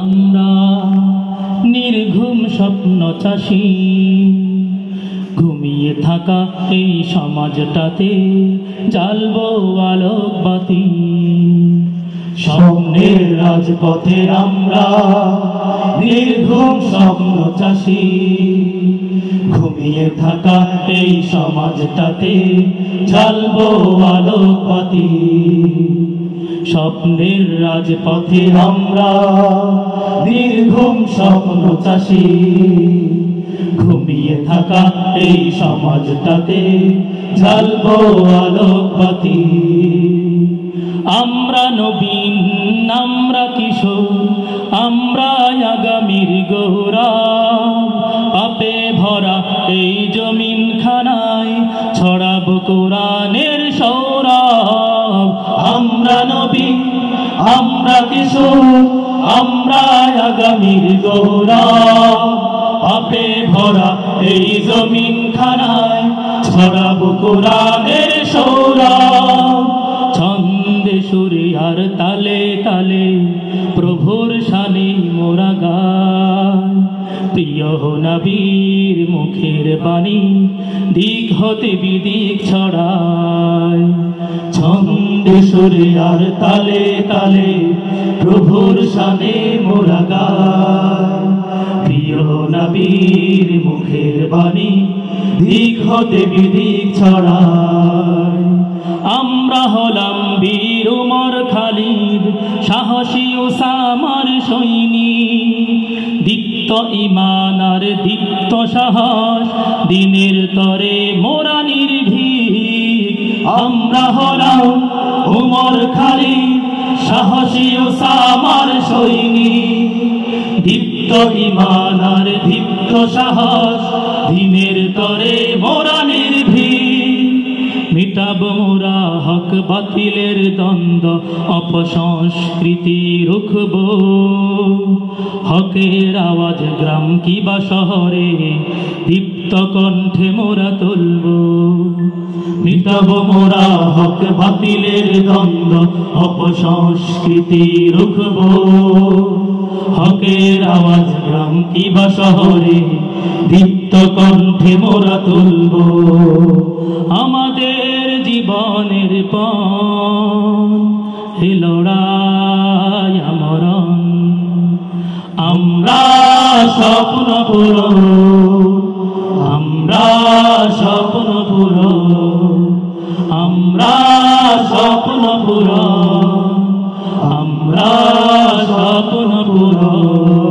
আমরা নির্ঘুম স্বপ্ন চাষী, ঘুমিয়ে থাকা এই সমাজটাতে জ্বালবো আলোক বাতি। স্বপ্নের রাজপথে আমরা নির্ঘুম স্বপ্ন চাষী, ঘুমিয়ে থাকা এই সমাজটাতে জ্বালবো আলোক বাতি। স্বপ্নের রাজপথে আমরা নির্ঘুম স্বপ্ন চাষী, ঘুমিয়ে থাকা এই সমাজটাতে জ্বালবো আলোক বাতি। আমরা নবীন, আমরা কিশোর, আমরা আগামীর গৌরব। পাপে ভরা এই জমিন খানায় ছড়াবো কোরআনের সৌরভ। আমরা নবীন, আমরা কিশোর, আমরা আগামীর গৌরব। পাপে ভরা এই জমিন খানায় ছড়াবো কোরআনের সৌরভ। ছন্দে সুরে আর তালে তালে প্রভুর শানে মোরা গায়। প্রিয় নবীর মুখের বাণী দিক হতে বিদিক ছড়ায়। ছন্দে সুরে আর তালে তালে প্রভুর শানে মোরা গায়। প্রিয় নবীর মুখের বাণী দিক হতে বিদিক ছড়ায়। আমরা হলাম বীর উমর খালিদ, সাহসী উসামার সৈনিক। দীপ্ত ঈমান আর দীপ্ত সাহস, দিনের তরে মোরা নির্ভীক। আমরা হলাম উমর খালিদ, সাহসী উসামার সৈনিক। দীপ্ত ঈমান আর দীপ্ত সাহস, দিনের তরে মোরা নির্ভীক। মিটাবো মোরা হক বাতিলের দ্বন্দ্ব, অপসংস্কৃতি রুখবো। হকের আওয়াজ গ্রাম কিবা শহরে দীপ্ত কণ্ঠে মোরা তুলবো। মিটাবো মোরা হক বাতিলের দ্বন্দ্ব, অপসংস্কৃতি রুখবো। হকের আওয়াজ গ্রাম কিবা শহরে দীপ্ত কণ্ঠে মোরা তুলবো। আমাদের জীবনের পণ হে লড়াই আমরণ। আমরা স্বপ্ন পূরণ, আমরা স্বপ্ন পূরণ, আমরা স্বপ্ন পূরণ, আমরা স্বপ্ন পূরণ।